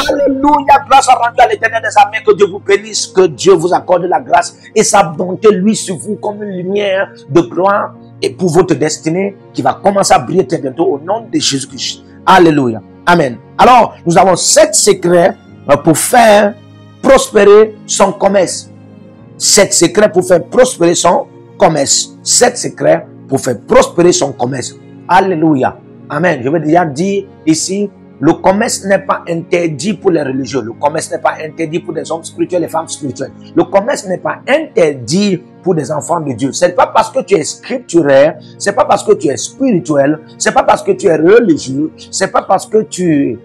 Alléluia, grâce rendue à l'Éternel des armées, que Dieu vous bénisse, que Dieu vous accorde la grâce et sa bonté lui sur vous comme une lumière de gloire et pour votre destinée qui va commencer à briller très bientôt au nom de Jésus-Christ. Alléluia. Amen. Alors, nous avons 7 secrets pour faire prospérer son commerce. 7 secrets pour faire prospérer son commerce. 7 secrets pour faire prospérer son commerce. Alléluia. Amen. Je veux déjà dire ici, le commerce n'est pas interdit pour les religieux. Le commerce n'est pas interdit pour des hommes spirituels et femmes spirituelles. Le commerce n'est pas interdit pour des enfants de Dieu. C'est pas parce que tu es scripturaire, c'est pas parce que tu es spirituel, c'est pas parce que tu es religieux, c'est pas parce que tu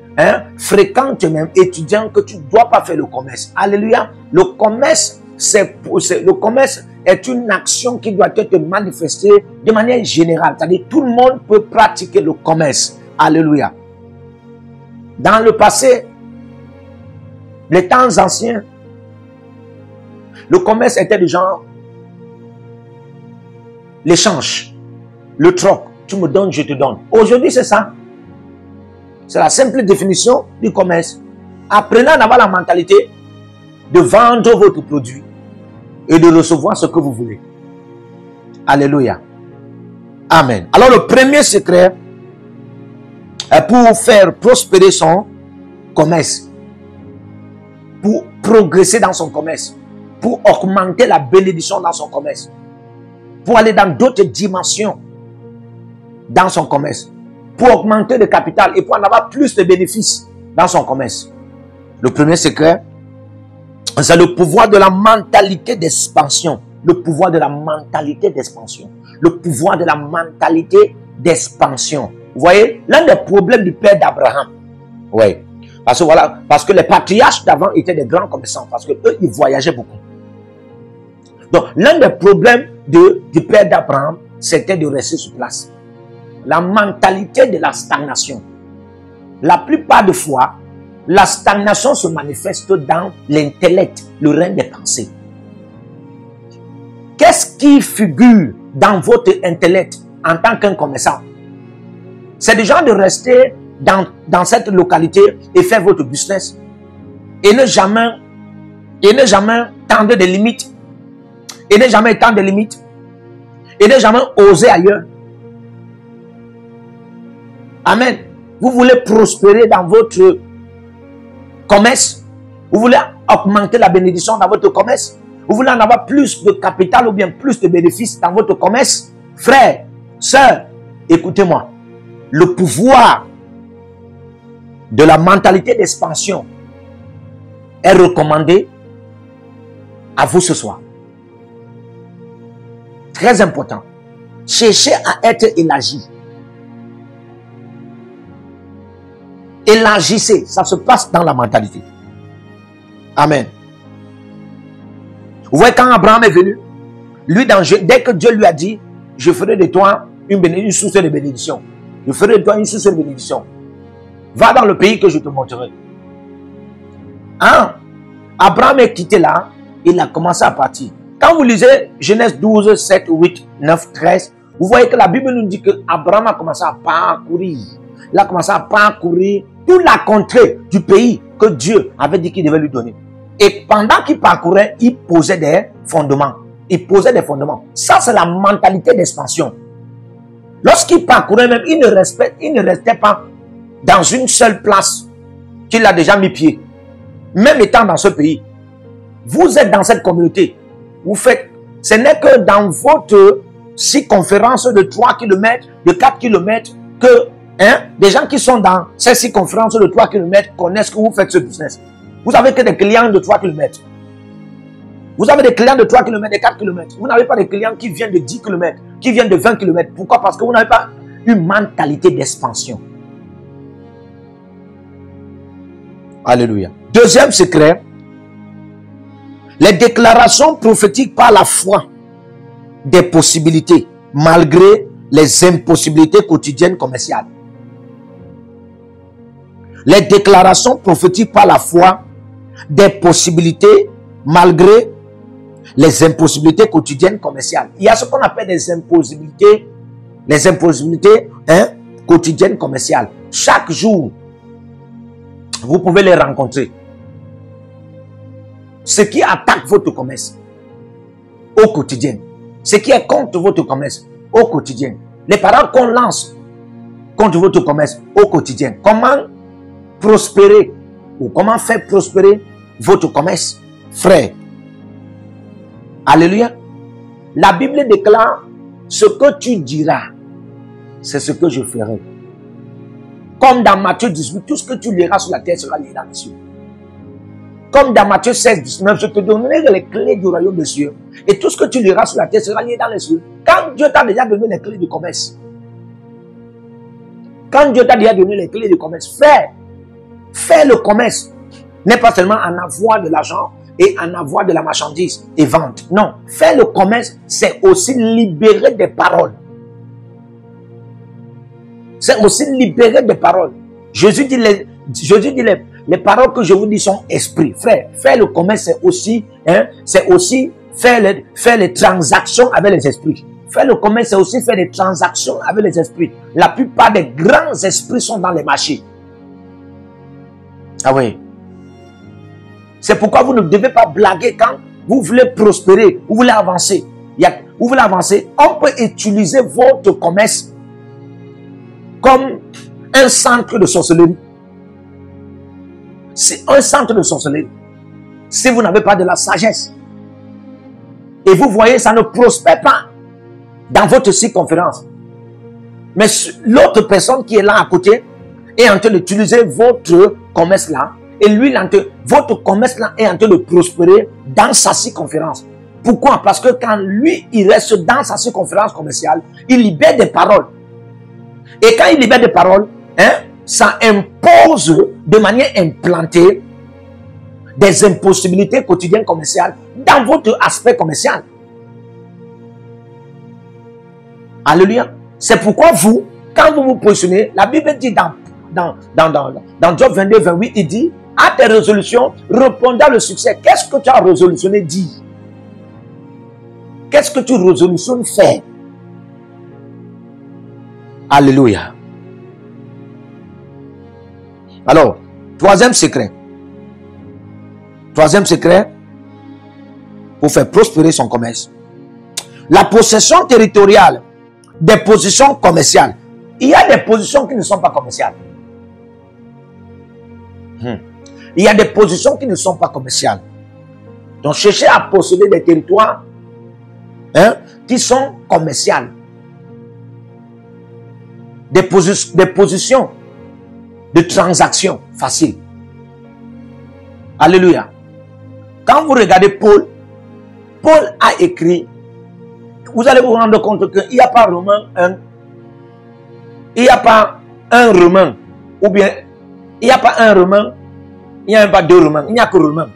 fréquentes même étudiant que tu ne dois pas faire le commerce. Alléluia. Le commerce est une action qui doit être manifestée de manière générale. C'est-à-dire tout le monde peut pratiquer le commerce. Alléluia. Dans le passé, les temps anciens, le commerce était du genre l'échange, le troc. Tu me donnes, je te donne. Aujourd'hui, c'est ça. C'est la simple définition du commerce. Apprenez à avoir la mentalité de vendre votre produit et de recevoir ce que vous voulez. Alléluia. Amen. Alors le premier secret pour faire prospérer son commerce, pour progresser dans son commerce, pour augmenter la bénédiction dans son commerce, pour aller dans d'autres dimensions dans son commerce, pour augmenter le capital et pour en avoir plus de bénéfices dans son commerce. Le premier secret, c'est le pouvoir de la mentalité d'expansion. Le pouvoir de la mentalité d'expansion. Le pouvoir de la mentalité d'expansion. Vous voyez, l'un des problèmes du père d'Abraham. Oui. Parce que voilà, parce que les patriarches d'avant étaient des grands commerçants. Parce que eux, ils voyageaient beaucoup. Donc, l'un des problèmes du père d'Abraham, c'était de rester sur place. La mentalité de la stagnation. La plupart des fois, la stagnation se manifeste dans l'intellect, le règne des pensées. Qu'est-ce qui figure dans votre intellect en tant qu'un commerçant? C'est déjà de rester dans cette localité et faire votre business et ne jamais tendre des limites et ne jamais tendre des limites et ne jamais oser ailleurs. Amen. Vous voulez prospérer dans votre commerce, vous voulez augmenter la bénédiction dans votre commerce, vous voulez en avoir plus de capital ou bien plus de bénéfices dans votre commerce, frère, sœur, écoutez-moi. Le pouvoir de la mentalité d'expansion est recommandé à vous ce soir. Très important. Cherchez à être élargi. Élargissez, ça se passe dans la mentalité. Amen. Vous voyez, quand Abraham est venu, lui, dès que Dieu lui a dit, je ferai de toi une source de bénédiction. Je ferai de toi une source de bénédiction. Va dans le pays que je te montrerai. Hein? Abraham est quitté là, il a commencé à partir. Quand vous lisez Genèse 12, 7, 8, 9, 13, vous voyez que la Bible nous dit que Abraham a commencé à parcourir. Il a commencé à parcourir toute la contrée du pays que Dieu avait dit qu'il devait lui donner. Et pendant qu'il parcourait, il posait des fondements. Il posait des fondements. Ça, c'est la mentalité d'expansion. Lorsqu'il parcourait même, il ne restait pas dans une seule place qu'il a déjà mis pied. Même étant dans ce pays. Vous êtes dans cette communauté. Vous faites, ce n'est que dans votre circonférence de 3 km, de 4 km, que des gens qui sont dans cette circonférence de 3 km connaissent que vous faites ce business. Vous n'avez que des clients de 3 km. Vous avez des clients de 3 km, de 4 km. Vous n'avez pas des clients qui viennent de 10 km, qui viennent de 20 km. Pourquoi? Parce que vous n'avez pas une mentalité d'expansion. Alléluia. Deuxième secret, les déclarations prophétiques par la foi des possibilités, malgré les impossibilités quotidiennes commerciales. Les déclarations prophétiques par la foi des possibilités, malgré les impossibilités quotidiennes commerciales. Il y a ce qu'on appelle les impossibilités quotidiennes commerciales. Chaque jour, Vous pouvez les rencontrer. Ce qui attaque votre commerce au quotidien. Ce qui est contre votre commerce au quotidien. Les paroles qu'on lance contre votre commerce au quotidien. Comment prospérer ou comment faire prospérer votre commerce, frère. Alléluia. La Bible déclare, ce que tu diras, c'est ce que je ferai. Comme dans Matthieu 18, tout ce que tu liras sur la terre sera lié dans les cieux. Comme dans Matthieu 16, 19, je te donnerai les clés du royaume des cieux. Et tout ce que tu liras sur la terre sera lié dans les cieux. Quand Dieu t'a déjà donné les clés du commerce. Quand Dieu t'a déjà donné les clés du commerce, fais le commerce. N'est pas seulement en avoir de l'argent et en avoir de la marchandise et vendre. Non, faire le commerce, c'est aussi libérer des paroles. C'est aussi libérer des paroles. Jésus dit les paroles que je vous dis sont esprit. Frère, faire le commerce, c'est aussi faire les transactions avec les esprits. Faire le commerce, c'est aussi faire des transactions avec les esprits. La plupart des grands esprits sont dans les marchés. Ah oui. C'est pourquoi vous ne devez pas blaguer quand vous voulez prospérer, vous voulez avancer. Vous voulez avancer, on peut utiliser votre commerce comme un centre de sorcellerie. C'est un centre de sorcellerie. Si vous n'avez pas de la sagesse, et vous voyez, ça ne prospère pas dans votre circonférence. Mais l'autre personne qui est là à côté est en train d'utiliser votre commerce là. Et lui, votre commerce là est en train de prospérer dans sa circonférence. Pourquoi? Parce que quand lui, il reste dans sa circonférence commerciale, il libère des paroles. Et quand il libère des paroles, ça impose de manière implantée des impossibilités quotidiennes commerciales dans votre aspect commercial. Alléluia. C'est pourquoi vous, quand vous vous positionnez, la Bible dit dans Job 22, 28, il dit, à tes résolutions, répondant le succès. Qu'est-ce que tu as résolutionné dire? Qu'est-ce que tu résolutionnes faire? Alléluia. Alors, troisième secret. Troisième secret, pour faire prospérer son commerce. La possession territoriale des positions commerciales. Il y a des positions qui ne sont pas commerciales. Il y a des positions qui ne sont pas commerciales. Donc, cherchez à posséder des territoires qui sont commerciales. Des positions de transactions faciles. Alléluia. Quand vous regardez Paul a écrit, vous allez vous rendre compte qu'il n'y a pas Romains 1, il n'y a pas un Romain, ou bien il n'y a pas un Romain, il n'y a pas deux Romains, il n'y a que Romains.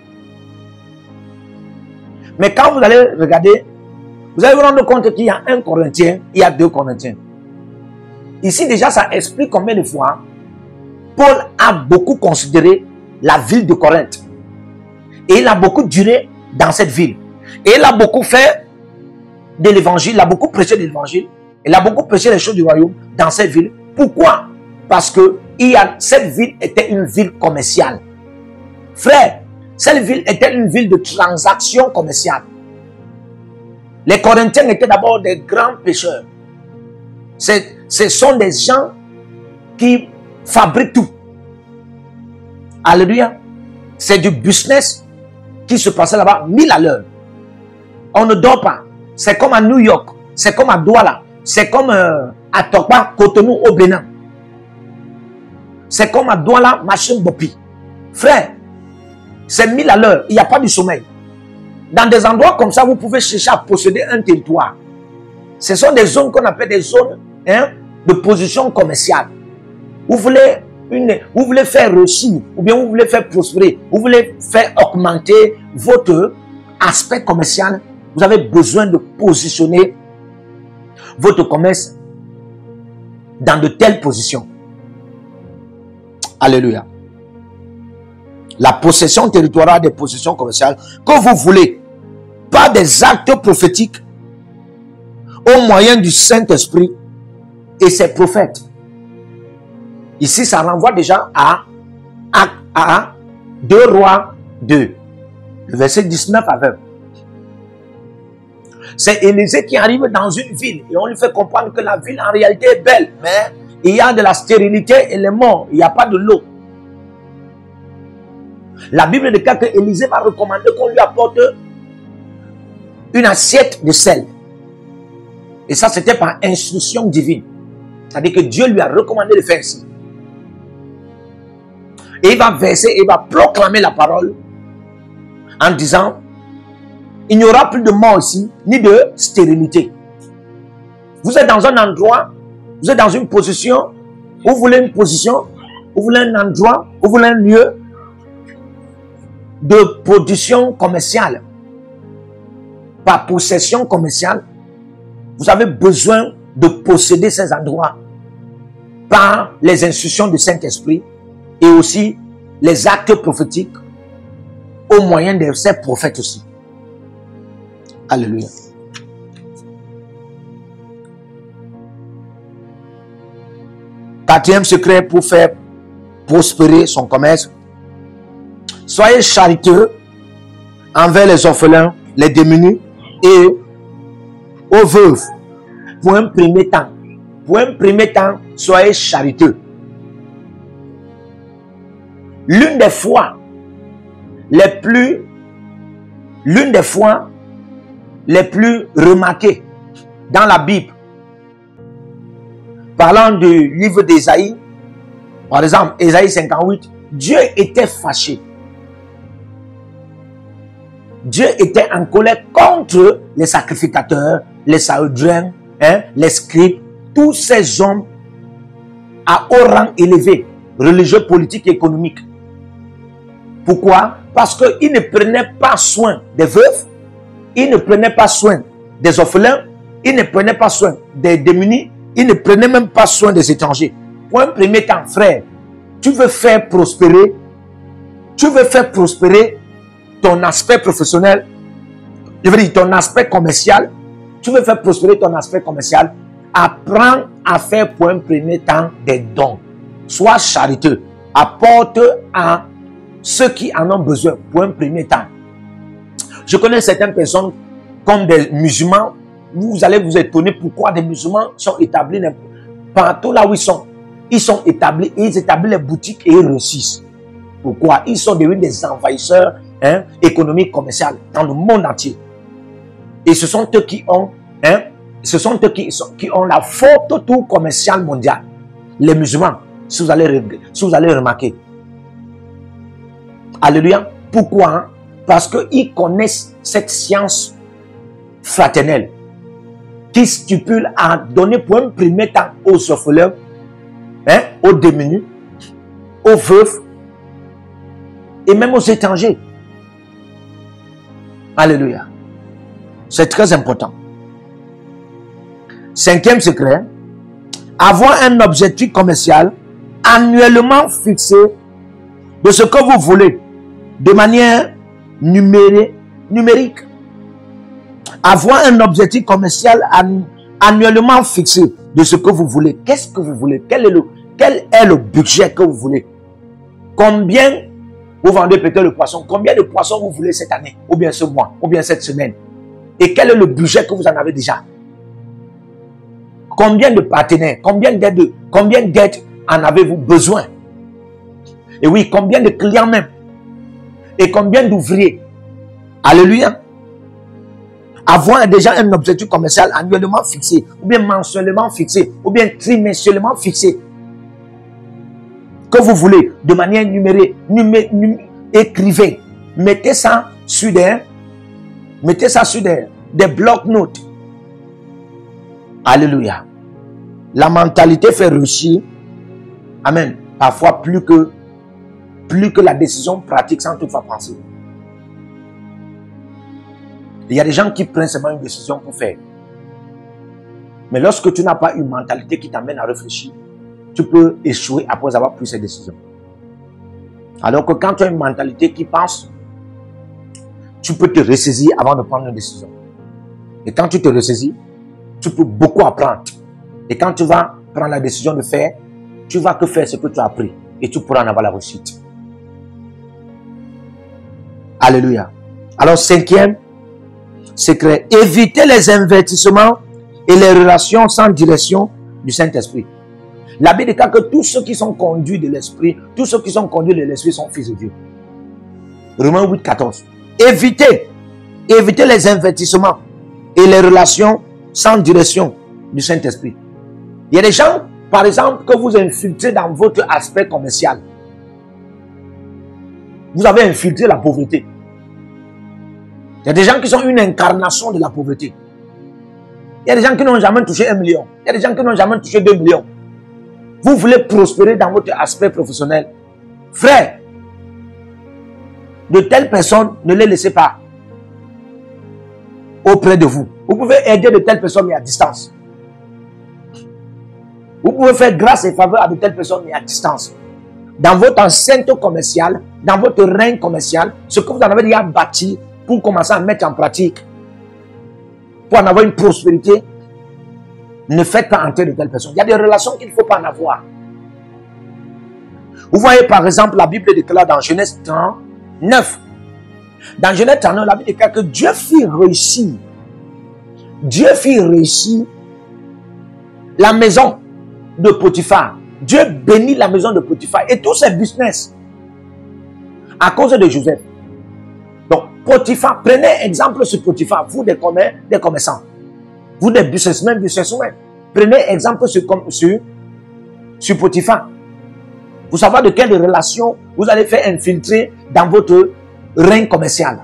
Mais quand vous allez regarder, vous allez vous rendre compte qu'il y a un Corinthien, il y a deux Corinthiens. Ici déjà, ça explique combien de fois Paul a beaucoup considéré la ville de Corinthe. Et il a beaucoup duré dans cette ville. Et il a beaucoup fait de l'évangile, il a beaucoup prêché de l'évangile, il a beaucoup prêché les choses du royaume dans cette ville. Pourquoi? Parce que cette ville était une ville commerciale. Frère, cette ville était une ville de transactions commerciales. Les Corinthiens étaient d'abord des grands pêcheurs. Ce sont des gens qui fabriquent tout. Alléluia. C'est du business qui se passait là-bas 1000 à l'heure. On ne dort pas. C'est comme à New York. C'est comme à Douala. C'est comme à Tokpa, Cotonou, au Bénin. C'est comme à Douala, Machin Bopi. Frère, c'est 1000 à l'heure. Il n'y a pas du sommeil. Dans des endroits comme ça, vous pouvez chercher à posséder un territoire. Ce sont des zones qu'on appelle des zones de position commerciale. Vous voulez faire réussir, ou bien vous voulez faire prospérer, vous voulez faire augmenter votre aspect commercial. Vous avez besoin de positionner votre commerce dans de telles positions. Alléluia. La possession territoriale des positions commerciales que vous voulez par des actes prophétiques au moyen du Saint-Esprit et ses prophètes. Ici, ça renvoie déjà à Actes à 2 Rois 2, le verset 19 à 20. C'est Élisée qui arrive dans une ville et on lui fait comprendre que la ville en réalité est belle, mais il y a de la stérilité et les morts, il n'y a pas de l'eau. La Bible déclare que Élisée va recommander qu'on lui apporte une assiette de sel. Et ça, c'était par instruction divine. C'est-à-dire que Dieu lui a recommandé de faire ainsi. Et il va verser, il va proclamer la parole en disant, il n'y aura plus de mort ici, ni de stérilité. Vous êtes dans un endroit, vous êtes dans une position, vous voulez une position, vous voulez un endroit, vous voulez un lieu de production commerciale, par possession commerciale. Vous avez besoin de posséder ces endroits par les instructions du Saint-Esprit et aussi les actes prophétiques au moyen de ces prophètes aussi. Alléluia. Quatrième secret pour faire prospérer son commerce. Soyez chariteux envers les orphelins, les démunis et aux veuves. Pour un premier temps. Pour un premier temps, soyez chariteux. L'une des fois les plus remarquées dans la Bible, parlant du livre d'Ésaïe, par exemple, Ésaïe 58, Dieu était fâché. Dieu était en colère contre les sacrificateurs, les saoudiens, les scribes, tous ces hommes à haut rang élevé, religieux, politique et économique. Pourquoi? Parce qu'ils ne prenaient pas soin des veuves, ils ne prenaient pas soin des orphelins, ils ne prenaient pas soin des démunis, ils ne prenaient même pas soin des étrangers. Pour un premier temps, frère, tu veux faire prospérer ton aspect professionnel, je veux dire ton aspect commercial, tu veux faire prospérer ton aspect commercial, apprends à faire pour un premier temps des dons. Sois chariteux, apporte à ceux qui en ont besoin pour un premier temps. Je connais certaines personnes comme des musulmans, vous allez vous étonner pourquoi des musulmans sont établis partout là où ils sont. Ils sont établis, ils établissent les boutiques et ils réussissent. Pourquoi? Ils sont devenus des envahisseurs économiques, commerciaux dans le monde entier. Et ce sont eux qui ont, qui ont la forte tour commerciale mondiale. Les musulmans, si vous allez remarquer. Alléluia. Pourquoi? Parce qu'ils connaissent cette science fraternelle qui stipule à donner pour un premier temps aux orphelins, aux démunis, aux veuves et même aux étrangers. Alléluia. C'est très important. Cinquième secret, avoir un objectif commercial annuellement fixé de ce que vous voulez de manière numérique. Avoir un objectif commercial annuellement fixé de ce que vous voulez. Qu'est-ce que vous voulez? Quel est le budget que vous voulez? Combien vous vendez peut-être le poisson? Combien de poissons vous voulez cette année? Ou bien ce mois? Ou bien cette semaine? Et quel est le budget que vous en avez déjà? Combien de partenaires? Combien d'aides en avez-vous besoin? Et oui, combien de clients même? Et combien d'ouvriers? Alléluia. Avoir déjà un objectif commercial annuellement fixé, ou bien mensuellement fixé, ou bien trimestriellement fixé, que vous voulez, de manière numérique, écrivez. Mettez ça sur des blocs-notes. Alléluia. La mentalité fait réussir. Amen. Parfois plus que la décision pratique sans toutefois penser. Il y a des gens qui prennent seulement une décision pour faire. Mais lorsque tu n'as pas une mentalité qui t'amène à réfléchir, tu peux échouer après avoir pris ces décisions. Alors que quand tu as une mentalité qui pense, tu peux te ressaisir avant de prendre une décision. Et quand tu te ressaisis, tu peux beaucoup apprendre. Et quand tu vas prendre la décision de faire, tu vas que faire ce que tu as appris. Et tu pourras en avoir la réussite. Alléluia. Alors, cinquième secret, évitez les investissements et les relations sans direction du Saint-Esprit. La Bible déclare que tous ceux qui sont conduits de l'Esprit, tous ceux qui sont conduits de l'Esprit sont fils de Dieu. Romains 8, 14. Évitez les investissements et les relations sans direction du Saint-Esprit. Il y a des gens, par exemple, que vous infiltrez dans votre aspect commercial. Vous avez infiltré la pauvreté. Il y a des gens qui sont une incarnation de la pauvreté. Il y a des gens qui n'ont jamais touché 1 million. Il y a des gens qui n'ont jamais touché 2 millions. Vous voulez prospérer dans votre aspect professionnel. Frère, de telles personnes, ne les laissez pas auprès de vous. Vous pouvez aider de telles personnes, mais à distance. Vous pouvez faire grâce et faveur à de telles personnes, mais à distance. Dans votre enceinte commerciale, dans votre règne commercial, ce que vous en avez déjà bâti pour commencer à mettre en pratique, pour en avoir une prospérité, ne faites pas entrer de telles personnes. Il y a des relations qu'il ne faut pas en avoir. Vous voyez par exemple, la Bible déclare dans Genèse 39. Dans Genèse 39, la Bible déclare que Dieu fit réussir la maison de Potiphar. Dieu bénit la maison de Potiphar et tous ses business à cause de Joseph. Donc, Potiphar, prenez exemple sur Potiphar, vous des commerçants, vous des businessmen, prenez exemple sur Potiphar. Vous savez de quelle relation vous allez faire infiltrer dans votre règne commercial.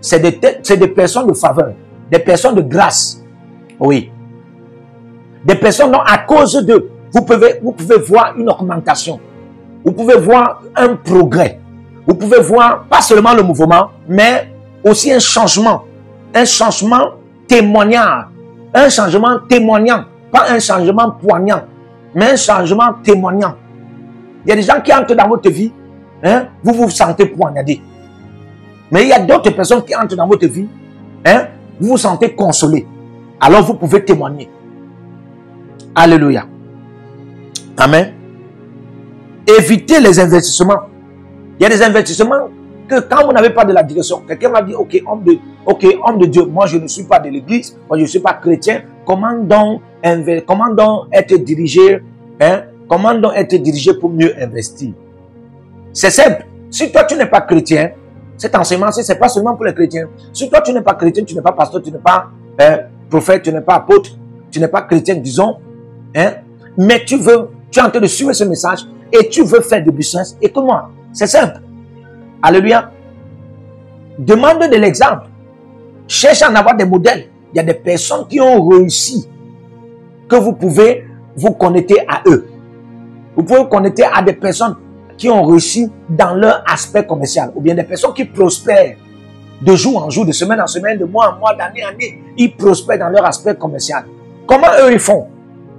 C'est des personnes de faveur, des personnes de grâce. Oui. Des personnes dont à cause d'eux, vous pouvez voir une augmentation. Vous pouvez voir un progrès. Vous pouvez voir pas seulement le mouvement, mais aussi un changement témoignant. Un changement témoignant. Pas un changement poignant, mais un changement témoignant. Il y a des gens qui entrent dans votre vie, hein, vous vous sentez poignardé. Mais il y a d'autres personnes qui entrent dans votre vie, hein, vous vous sentez consolé. Alors vous pouvez témoigner. Alléluia. Amen. Évitez les investissements. Il y a des investissements que quand vous n'avez pas de la direction, quelqu'un m'a dit, ok, homme de Dieu, moi je ne suis pas de l'église, moi je ne suis pas chrétien, comment donc être dirigé, hein? Comment donc être dirigé pour mieux investir? C'est simple. Si toi tu n'es pas chrétien, cet enseignement, ce n'est pas seulement pour les chrétiens. Si toi tu n'es pas chrétien, tu n'es pas pasteur, tu n'es pas prophète, tu n'es pas apôtre, tu n'es pas chrétien, disons, hein, mais tu es en train de suivre ce message et tu veux faire du business, écoute-moi, c'est simple. Alléluia. Demande de l'exemple. Cherche à en avoir des modèles. Il y a des personnes qui ont réussi que vous pouvez vous connecter à eux. Vous pouvez vous connecter à des personnes qui ont réussi dans leur aspect commercial, ou bien des personnes qui prospèrent de jour en jour, de semaine en semaine, de mois en mois, d'année en année. Ils prospèrent dans leur aspect commercial. Comment eux ils font?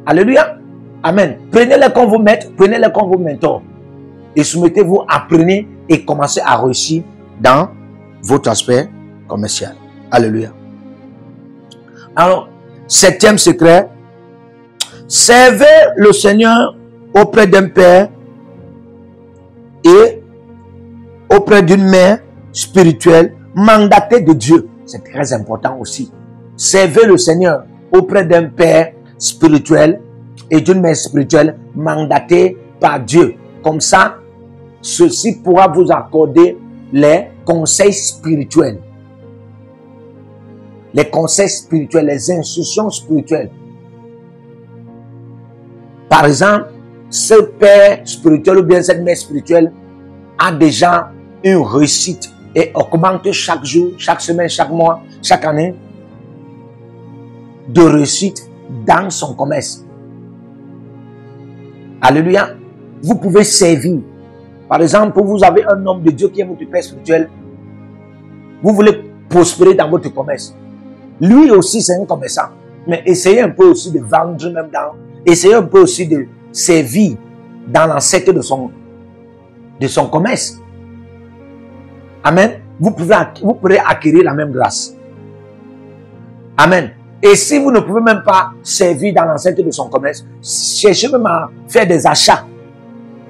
Alléluia. Amen. Prenez-les comme vos maîtres, prenez-les comme vos mentors. Et soumettez-vous, apprenez et commencez à réussir dans votre aspect commercial. Alléluia. Alors, septième secret, servez le Seigneur auprès d'un père et auprès d'une mère spirituelle mandatée de Dieu. C'est très important aussi. Servez le Seigneur auprès d'un père spirituel et d'une mère spirituelle mandatée par Dieu. Comme ça, ceci pourra vous accorder les conseils spirituels. Les conseils spirituels, les instructions spirituelles. Par exemple, ce père spirituel ou bien cette mère spirituelle a déjà une réussite et augmente chaque jour, chaque semaine, chaque mois, chaque année de réussite dans son commerce. Alléluia. Vous pouvez servir. Par exemple, vous avez un homme de Dieu qui est votre père spirituel. Vous voulez prospérer dans votre commerce. Lui aussi, c'est un commerçant. Mais essayez un peu aussi de vendre même dans. Essayez un peu aussi de servir dans l'ancêtre de son commerce. Amen. Vous pourrez acquérir la même grâce. Amen. Et si vous ne pouvez même pas servir dans l'ancêtre de son commerce, cherchez même à faire des achats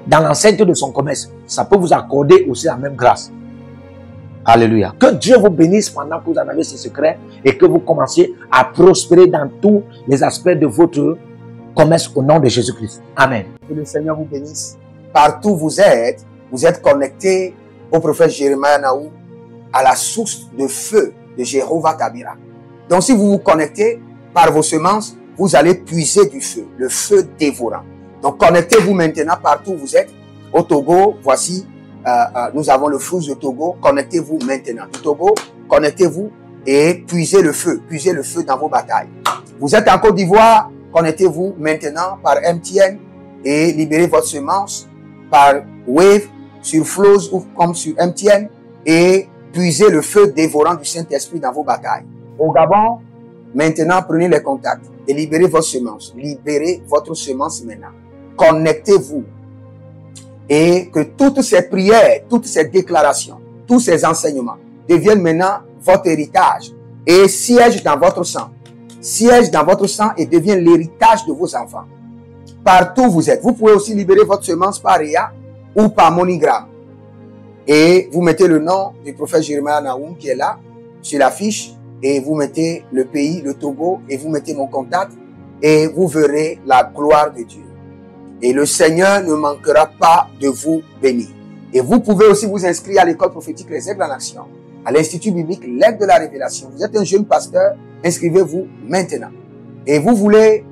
dans l'enceinte de son commerce. Ça peut vous accorder aussi la même grâce. Alléluia. Que Dieu vous bénisse pendant que vous en avez ce secret et que vous commenciez à prospérer dans tous les aspects de votre commerce au nom de Jésus-Christ. Amen. Que le Seigneur vous bénisse. Partout où vous êtes connectés au prophète Jérémie Naou, à la source de feu de Jéhovah Tabira. Donc si vous vous connectez par vos semences, vous allez puiser du feu, le feu dévorant. Donc connectez-vous maintenant partout où vous êtes. Au Togo, voici, nous avons le flux de Togo. Connectez-vous maintenant. Au Togo, connectez-vous et puisez le feu dans vos batailles. Vous êtes en Côte d'Ivoire, connectez-vous maintenant par MTN et libérez votre semence par Wave sur Flows ou comme sur MTN et puisez le feu dévorant du Saint-Esprit dans vos batailles. Au Gabon, maintenant prenez les contacts et libérez votre semence. Libérez votre semence maintenant. Connectez-vous et que toutes ces prières, toutes ces déclarations, tous ces enseignements deviennent maintenant votre héritage et siègent dans votre sang. Siègent dans votre sang et deviennent l'héritage de vos enfants. Partout où vous êtes. Vous pouvez aussi libérer votre semence par Réa ou par MoneyGram. Et vous mettez le nom du prophète Jérémie Naoum qui est là, sur la fiche, et vous mettez le pays, le Togo, et vous mettez mon contact, et vous verrez la gloire de Dieu. Et le Seigneur ne manquera pas de vous bénir. Et vous pouvez aussi vous inscrire à l'école prophétique Les Aigles en Action, à l'Institut biblique L'Aigle de la Révélation. Vous êtes un jeune pasteur, inscrivez-vous maintenant. Et vous voulez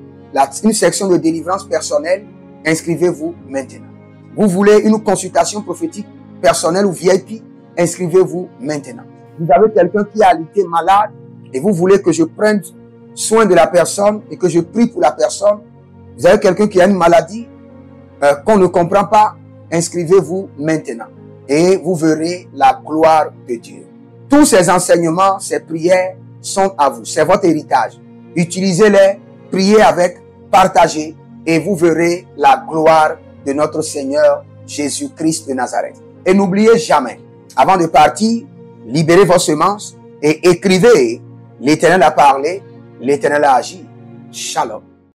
une section de délivrance personnelle, inscrivez-vous maintenant. Vous voulez une consultation prophétique personnelle ou VIP, inscrivez-vous maintenant. Vous avez quelqu'un qui a été malade et vous voulez que je prenne soin de la personne et que je prie pour la personne. Vous avez quelqu'un qui a une maladie qu'on ne comprend pas, inscrivez-vous maintenant et vous verrez la gloire de Dieu. Tous ces enseignements, ces prières sont à vous, c'est votre héritage. Utilisez-les, priez avec, partagez et vous verrez la gloire de notre Seigneur Jésus-Christ de Nazareth. Et n'oubliez jamais, avant de partir, libérez vos semences et écrivez, l'Éternel a parlé, l'Éternel a agi. Shalom.